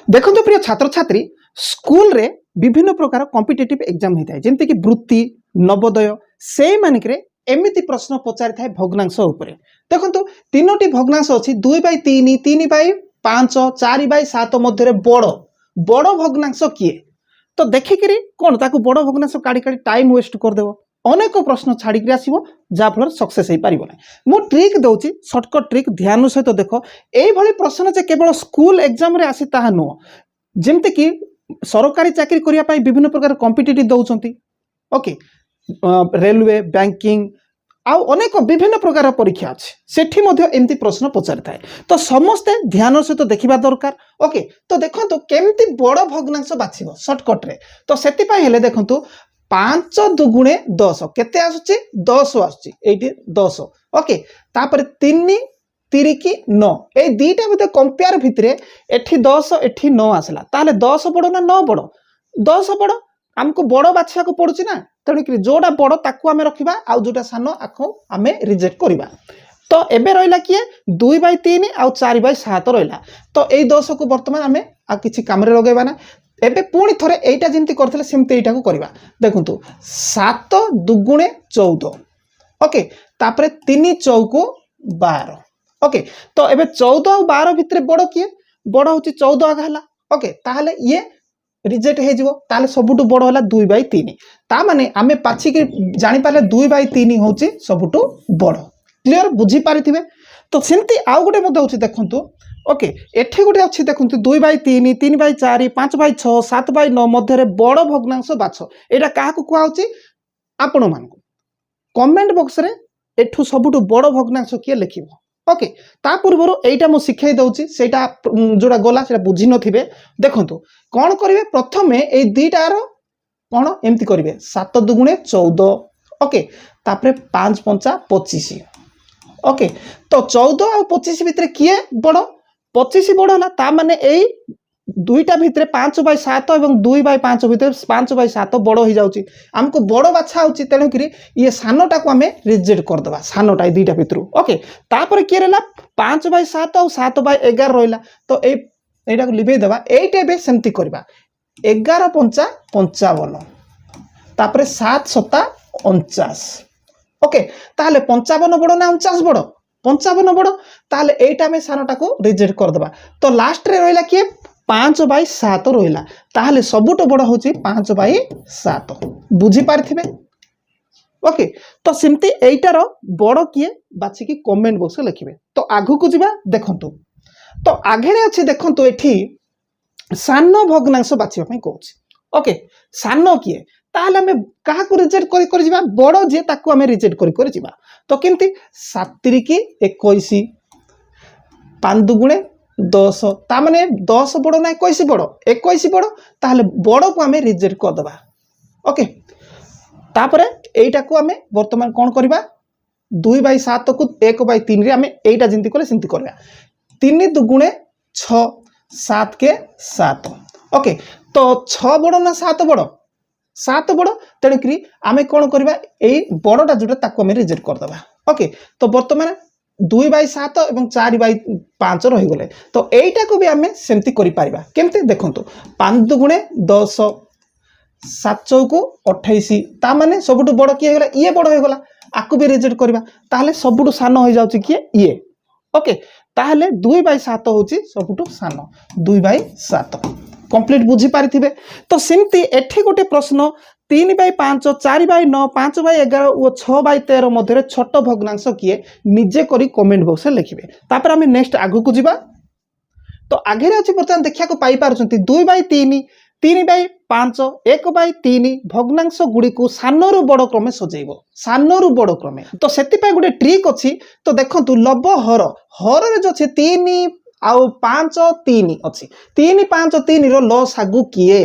देखो प्रिय छात्र छात्री स्कूल रे विभिन्न प्रकार कॉम्पिटिटिव एग्जाम होता है जमती कि वृत्ति नवोदय से मानिक एमती प्रश्न पचारि थाए भग्नांश उपरे देखो तीनोटी भग्नांश अच्छी 2/3 3/5 4/7 मध्य बड़ बड़ भग्नांश किए तो देखिक कौन ताकू बड़ भग्नांश काढ़ी काढ़ी टाइम वेस्ट करदेव अनेक प्रश्न छाड़ी आसो जहाँफल सक्सेस हो पार ना मु ट्रिक दूसरी सर्टकट ट्रिक ध्यान सहित देख ये प्रश्न जे केवल स्कूल एग्जाम रे आसी ताहा नुह जमती कि सरकारी चाकरी करने विभिन्न प्रकार कॉम्पिटिटिव दौरान ओके रेलवे बैंकिंग आउ अनेक विभिन्न प्रकार परीक्षा अच्छे सेठी एमती प्रश्न पचारि थाए तो समस्ते ध्यान सहित देखा दरकार ओके तो देखो केमती बड़ भग्नांश बाछिब सर्टकट रे तो से देखो 5 दुगुणे 10 केते आसुची 10 आसुची एठी 10 ओके तापर 3 तिरिकी 9 ए दीटा मते कंपेयर भितरे एठी 10 एठी 9 आसला ताले 10 बड़ ना 9 बड़ 10 बड़ हमको बड़ बाछिया को पड़ुची ना तेणु कि जोटा बड़ ताकू आमे रखिबा आ जोटा सानो आखो आमे रिजेक्ट करिबा तो एबे रहिला किए 2/3 आ 4/7 रहिला तो ए 10 को वर्तमान आमे आ किछि काम रे लगेबा ना एबे पुणी थोड़े एटा जमती करथिले सेमती एटा को करबा देखंतु 7 दुगुणे 14 ओके तापरे 3 चौको 12 ओके तो एबे 14 और 12 भितरे बड़ किए बड़ होची 14 आगा हला ओके ताहले ये रिजेक्ट हे जिवो ताहले सबुटु बड़ हला 2/3 ता माने आमे पाछि के जानि पाले 2/3 होची सबुटु बड़ क्लियर बुझी पारिथिबे तो सेमती आउ गोटे मते होची देखंतु ओके एठी गोटे अच्छी देखो 2/3 3/4 5/6 7/9 मध्य बड़ भग्नांश बाछ एटा क्या कहूँ आपण मान कमेंट बॉक्स रे एठू सबुठू बड़ भग्नांश किए लिख ओके ता पूर्व एटा मु शिखाई दउची सेटा जोड़ा गला सेटा बुझी नथिबे देखंतु कोन करिवे प्रथमे ए दीटार कोन एमती करिवे 7 दुगुणे 14 ओके तापरे 5 5 25 ओके तो 14 और 25 भितरे किए बड़ 25 बड़ है ता माने यही दुईटा भितर 5/7 और 2/5 भितर 5/7 बड़ हो जाऊँगी आमको बड़ बाछा हो तेणुक ये सानटा को आम रिजेक्ट करदे सानटा ये दुईटा भितर ओके तापर किए रहा 5/7 और 7/11 रहा तो यहीटा को लिभे देवा ये सेमती करवा 11 5 55 तापर 7 7 49 ओके ताहले 55 बड़ ना 49 बड़ 55 बड़ ताहले एटा में सानटा को रिजेक्ट करदबा तो लास्ट रे रहिला किए 5/7 रहिला ताहले सबुट बड़ होची 5/7 बुझी पारथिबे ओके तो सिमती एटार बड़ किए बाछि कि कमेंट बॉक्स लिखिबे तो आगु को जिबा देखंतु तो आगेरे अछि देखंतु एठी सानो भग्नांश बाछिबा पई कहूची ओके सानो किए ताहले हमें क्या रिजेक्ट कर जिबा बड़ जे ताकू हमें रिजेक्ट कर जिबा तो केमती 7 तिरिकी 21 5 दुगुणे 10 ता माने 10 बड़ ना 21 बड़ 21 बड़ ताहले बड़ को हमें रिजेक्ट कर दबा ओके तापरे एटा को हमें वर्तमान कोन करबा 2/7 को 1/3 रे हमें एटा जिंती करे सिंती करबा 3 दुगुणे 6 7 के 7 ओके तो 6 बड़ ना 7 बड़ 7 बड़ तेणुक आम कौन करवा यही बड़टा जोटा ताको आम रिजेक्ट करदे ओके तो बर्तमान 2/7 और 4/5 रहीगले तो यहीटा को भी आम सेमती करें केमती देखो 5 दुगुणे 10 7 चौको 28 ता माने सबुठ बड़ किए होगा ये बड़ हो गला आपको भी रिजेक्ट करवा ताहले सबुठ सान हो जाउची किए ये ओके ताहले 2/7 होची सबुठ सान 2/7 कंप्लीट बुझी पारिथिबे तो सिमती एठी गोटे प्रश्न 3/5 4/9 5/11 और 6/13 मध्य छोट भग्नांश किए निजे करी कमेंट बॉक्स में लिखिबे तापर आमे नेक्स्ट आगु को जिबा तो आगे अछि बर्तमान देखिया को पाई पारछंती 2/3 3/5 1/3 भग्नांश गुडी को सानरु बड़ क्रमे सजेइबो सानरु बड़ क्रमे तो सेति पय गोटे ट्रिक अछि तो देखंतु लब हर हर रे जो छै 3 आउ 5 3 अच्छी 3 5 3 रो लसागु किए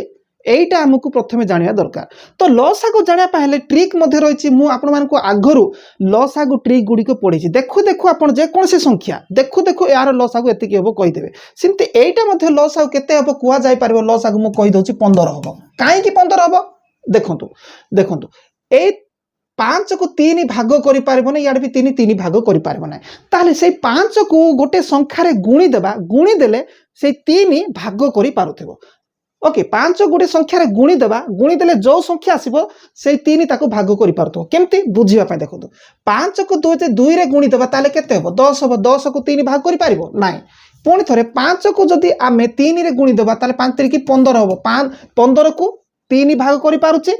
एटा हमको प्रथमे जानिया दरकार तो लसागु जानिया पहले ट्रिक मध्ये रहिछि मु आपण मानको आगरु लसागु ट्रिक गुडी को पढिछि देखु देखु आपण जे कोन से संख्या देखु देखु यार लसागु एति के हबो कहि देबे सिंते एटा मध्ये लसागु केते हबो कुआ जाय परबो लसागु मु कहि दउछि 15 हबो काहे कि 15 हबो देखंतु देखंतु ए पांच को तीन भाग कर पारबना इे भी तीन तीन भाग कर पारबना ताहले से पांच को गोटे संख्यार गुणी देबा गुणी देले से तीन भाग कर पारुथिबो ओके पांच गोटे संख्यार गुणी देबा गुणी देले जो संख्या आसीबो से तीन ताको भाग कर पारुथो केमती बुझिबा पय देखो पांच को दुई रे गुणी देबा ताले केते हबो 10 हबो 10 को तीन भाग कर पारिबो नाइ पुणी थरे पांच को जदि आमे तीन रे गुणी देबा ताले 5 3 की 15 हबो 15 को तीन भाग कर पारुची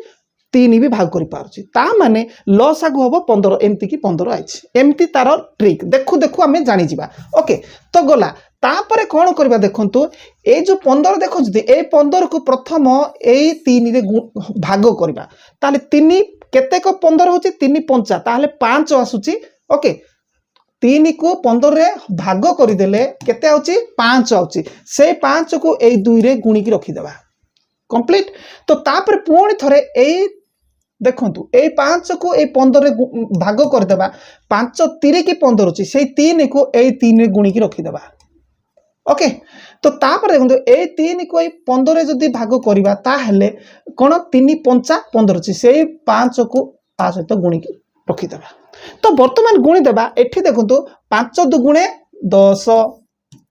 तीन भी भाग कर पारुची ता माने लसागु हबो 15 एमती की 15 आइछि एमती तार ट्रिक देखु देखु आमे जानि जिबा ओके तो गला तापरे कौन करबा देखंतु ए जो 15 देखो जदि ए 15 को प्रथम ए 3 रे भाग करबा ताले 3 केते को 15 होची 3 5 ताले 5 आसुची ओके 3 को 15 रे भाग करि देले केते आउची 5 आउची से 5 को ए 2 रे गुणी की रखि देबा कंप्लीट तो तापर पुणी थरे ए देखंतु ए 5 को ए 15 रे भाग कर देबा 5 3 की 15 होची से 3 को ए 3 रे गुणी की रखि देबा ओके तो तापर देखो ए 3 को 15 जदि भाग करवा ताहले कौन 3 5 15 अच्छी से 5 को ता सहित गुणी की रखीदेवा तो बर्तमान गुणी देवा एठी देखो 5 दुगुणे 10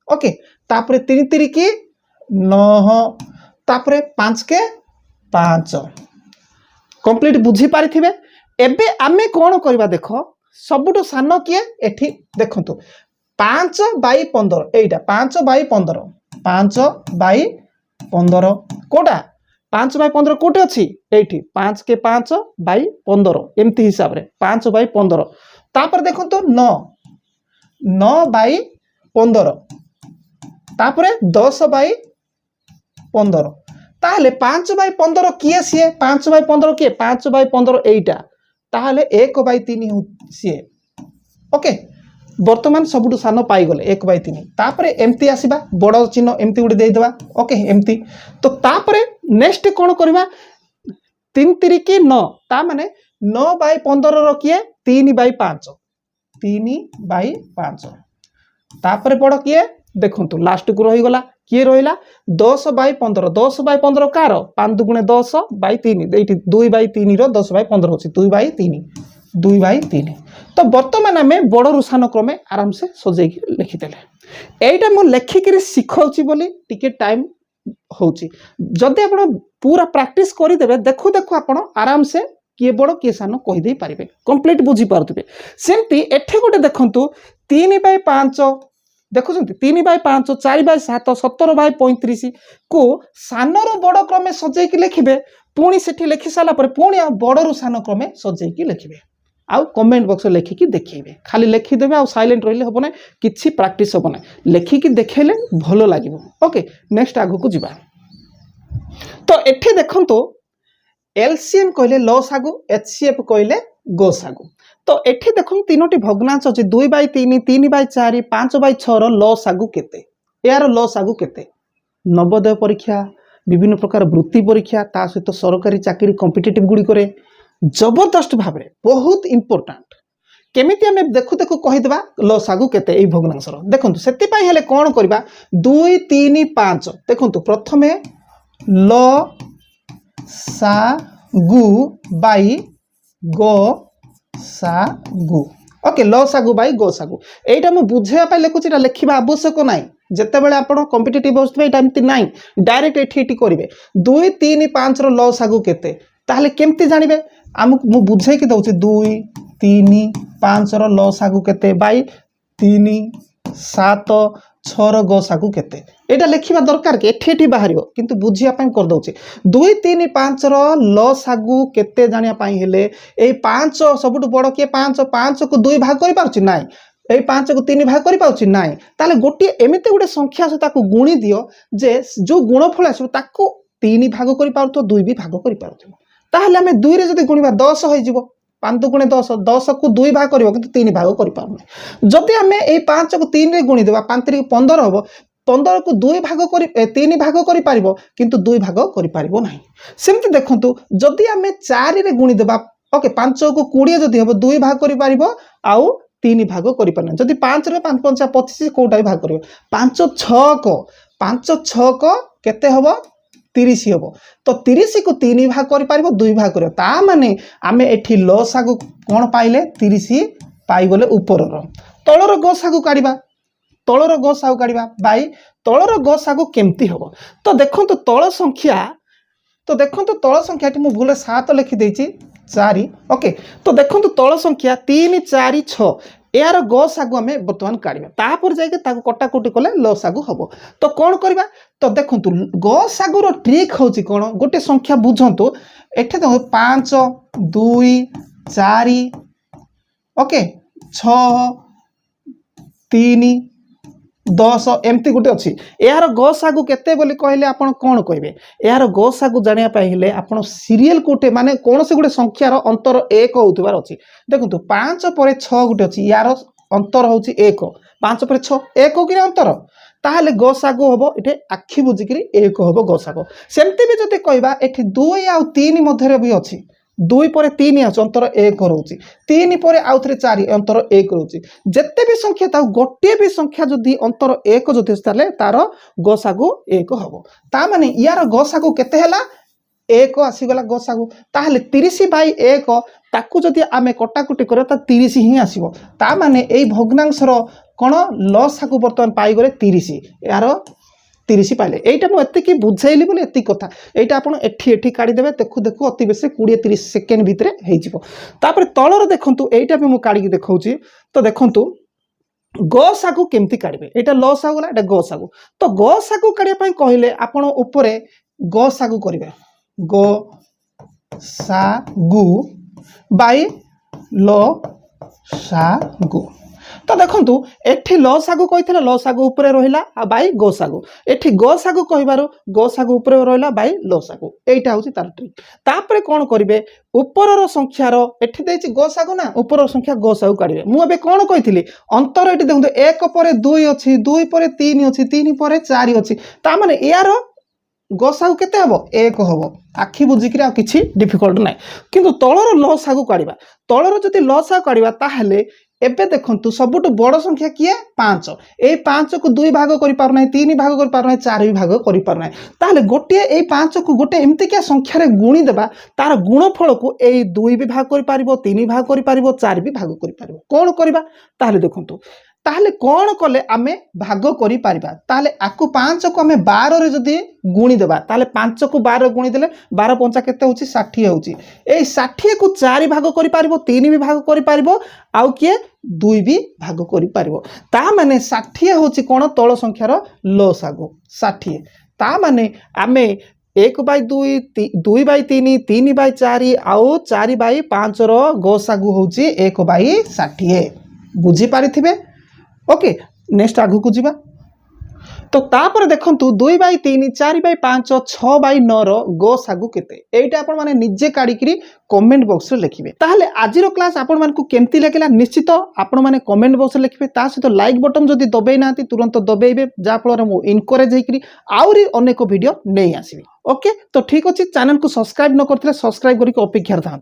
ओके तापर 3 3 की 9 तापर 5 के 5 कंप्लीट बुझी पारिथिबे एबे आमे कौन करवा देख सबुठो सान किए एठी देखंतु 5 by 15 Etah 5 by 15 5 by 15 Kota 5 by 15 कोटे अच्छी एठी 5 के 5 बाई 15 एमती हिसाब रे 5 बाई 15 तापर देखो तो 9 बाई 15 तापर 10 बाई 15 ताहले 5 बाई 15 किए सीए 5 बाई 15 किए 5 बाई 15 एटा ताहले 1 बाई 3 सीए ओके बर्तमान सबुठु सान पाईगले 1 बाई 3 तापर एमती आसीबा बड़ चिन्ह एमती गुटे देदेबा ओके एमती तो तापर नेक्स्ट कौन करवा 3 3 की 9 ता माने 9 बाई 15 रखिए 3 बाई 5 3 बाई 5 तापर बड़ किए देखंतु लास्ट को रही गला किए रहिला 10 बाई 15 10 बाई 15 कार 5 दुगुणे 10 बाई 3 एठी 2 बाई 3 रो 10 बाई 15 होची 2 बाई 3 2 बाई 3 तो बर्तमान आम बड़ रुसान क्रमे आराम से सजे लिखिदेले एटा मु लेखिक शिखाऊँगी बोली टिके टाइम होची जदि आप पूरा प्रैक्टिस करदेवे देखु देखु आप आराम से किए बड़ किए सान कहीदे पारे कंप्लीट बुझी पारे सेमती एठे गोटे देखु 3 बाई 5 देखुं 3 बाई 5 4 बाई 7 17 बाई 35 को सानर बड़ क्रमे सजेकी लिखिबे पुणी सेठी लिखि सारा पुणी बड़रू सान क्रमे सजेकी लिखिबे आउ कमेंट बॉक्स लिखिकी देखिए खाली लिखिदेवे आउ साइलेंट रही हम ना कि प्रैक्टिस हम ना लिखिकी देखेले भल लगे ओके नेक्स्ट आगु को जीवा तो एठी देखंतु एलसीएम कहले लसागु एचसीएफ कहले गोसागु तो एठी देखो तीनोटी भग्नांश अच्छे 2 बाई 3 3 बाई 4 5 बाई 6 लसागु केते यार लसागु केते नवोदय परीक्षा विभिन्न प्रकार वृत्ति परीक्षा ता सहित सरकारी चाकरी कॉम्पिटिटिव गुडी करे जबरदस्त भाव में बहुत इंपोर्टाट केमिति आमे देखु देखु कहीदेवा लसागु केते एई भग्नांशर देखंतु सेति पई हेले कोन करबा 2 3 5 देखंतु प्रथमे ल सा गु बाई गो सा गु ओके ल सागु बाई गो सागु एटा मु बुझेया पई लेखुची रा लेखिबा आवश्यक नाही जेतेबेले आपण कॉम्पिटिटिव बसबे एटा एमति नाही डायरेक्ट एठी करिवे 2 3 5 रो ल सागु केते ताहले केमति जानिबे आमको मु बुझे कि दउची 2 3 5 रो ल सागु केते बाई 3 7 6 रो गो सागु केते एटा लेखिबा दरकार के एठी बाहरियो किंतु बुझिया पई कर दउची 2 3 5 रो ल सागु केते जानिया पई हेले ए 5 सबुट बड़ के 5 5 को 2 भाग करि पाउची नाही ए 5 को 3 भाग करि पाउची नाही ताले गोटी एमिते गोटे संख्या से ताको गुणी दियो जे जो गुणफल आसो ताको 3 भाग करि पाउतो 2 भी भाग करि पाउतो ताहले हमें 2 रे जदि गुणिबा 10 होई जिवो 5 दुगुणे 10 10 को 2 भाग करिवो किंतु 3 भाग करि पाउनो जदि हमें ए 5 को 3 रे गुणी देबा 5 3 15 होबो 15 को 2 भाग करि 3 भाग करि पारिबो किंतु 2 भाग करि पारिबो नाही सेमति देखंतु जदि हमें 4 रे गुणी देबा ओके 5 को 20 जदि होबो 2 भाग करि पारिबो आउ 3 भाग करि पारना जदि 5 रे 5 5 25 कोटा भाग करिवो 5 6 को केते होबो 30 हम तो 30 को 3 भाग कर 2 भाग कर ता माने आमे एठी लसागु कोन पाइले 30 पाइगले ऊपर तलर गसागु काढिबा तलर गसागु काढिबा बाई तलर गसागु केमती हम तो देखंतु तल संख्या तो देखंतु तल संख्या मु भूले 7 लिखि देछि 4 ओके तो देखंतु तल संख्या 3 4 6 यार गसागु आमे वर्तमान काढिबा तापर जाके ताको कटाकुटी कले लसागु हबो तो कोन करबा तो देखंतु गसागु रो ट्रिक होछि कोन गोटे संख्या बुझंतु एठे देखो 5 2 4 ओके 6 3 10 एमती गोटे अच्छी यार गसागु केते बोली कहले आपण कोन कहबे यार गसागु जानिया पाइले आपण सीरियल कोटे माने कोन से गोटे संख्यार अंतर 1 होतबार अछि देखंतु 5 पर 6 गोटे अछि यार अंतर होछि 1 5 पर 6 1 कि अंतर ताहले गसागु हबो एठे आखि बुझिकरी 1 हबो गसागु सेमती भी जते कहबा एठे 2 आ 3 मध्ये भी अछि 2 पर 3 अंतर 1 रोचे 3 पर आउ थे 4 अंतर 1 रोचे जिते भी संख्या था गोटे भी संख्या जदि अंतर 1 जदि ताले तार गसागु 1 हबो ता माने यार गसागु केते हला 1 आसीगला गसागु ताहले 30 बाई 1 ताकू जदि आमे कटाकुटी करे ता 30 ही आसीबो ता माने एई भग्नांशर कोन लसागु वर्तमान पाई गले 30 यार 30 पाइले एटा मु एतिकी बुझाइली बोले एति कथा एटा आपण एठी काढी देबे देखु देखु अति बेसे 20-30 सेकेंड भितरे हेइ जिवो तापर तळर देखंतु एटा भी मु काढी देखौची तो देखंतु गसागु केमती काढबे एटा लसागु ला एटा गसागु तो गसागु काढिया पई कहिले आपण ऊपरे गसागु करिवे ग सा गु बाई ल सा गु तो देखंतु एठी लसागु कहिथिला लसागु ऊपरे रहिला आ बाई गसागु एठी गसागु कहिबारो गसागु ऊपरे रहिला बाई लसागु एटा होची तार ट्रिक तापरे कोन करिवे ऊपरर संख्यार एठी देछि गसागु ना ऊपरर संख्या गसागु काढिवे मु एबे कोन कहिथिली अंतर एठी देखंतु 1 पर 2 अछि 2 पर 3 अछि 3 पर 4 अछि ता माने यार गसागु केते हबो 1 हबो आखि बुझिकरी आ किछि डिफिकल्ट नै किंतु तळर लसागु काढिबा तळर जति लसागु काढिबा ताहले एबे देखंतु सबुटु बड़ संख्या किए 5 ए 5 को 2 भाग करि पार नै 3 भाग करि पार नै 4 भी भाग करि पार नै ताहले गोटे ए 5 को गोटे एमति के संख्या रे गुणी देबा तार गुणफल को ए 2 भी भाग करि पारिबो 3 भाग करि पारिबो 4 भी भाग करि पारिबो कोन करबा ताहले देखंतु ताहले कोन कले आमे भाग करि पारिबा ताहले आकु 5 को आमे 12 रे जदी गुणी देबा ताहले 5 को 12 गुणी देले 12 पंचा केते होची 60 होची ए 60 को 4 भाग करि पारिबो 3 भी भाग करि पारिबो आउ किए 2 भी भाग करि पारिबो ता माने 60 होची कोन तळ संख्यार लसागु 60 ता माने आमे 1 बाई 2 2 बाई 3 3 बाई 4 आउ 4 बाई 5 रो गसागु होची 1 बाई 60 बुझी पारिथिबे ओके नेक्स्ट आगु को जीवा तो तापर देखंतु 2 बाई 3 4 बाई 5 6 बाई 9 रो गसागु केते एटा आपण माने निजे काढी करी कमेंट बॉक्स रे लिखिबे ताहले आजिरो क्लास आपण मान को केमती लागला निश्चित आपण माने कमेंट बॉक्स रे लिखिबे ता सहित लाइक बटन जदी दबेई नांती तुरंत दबेइबे जा फल मु इनकरेज हेकरी आउरी अनेक वीडियो नै आसीबे ओके तो ठीक अछि चैनल को सब्सक्राइब न करथिले सब्सक्राइब करी अपेक्षा था।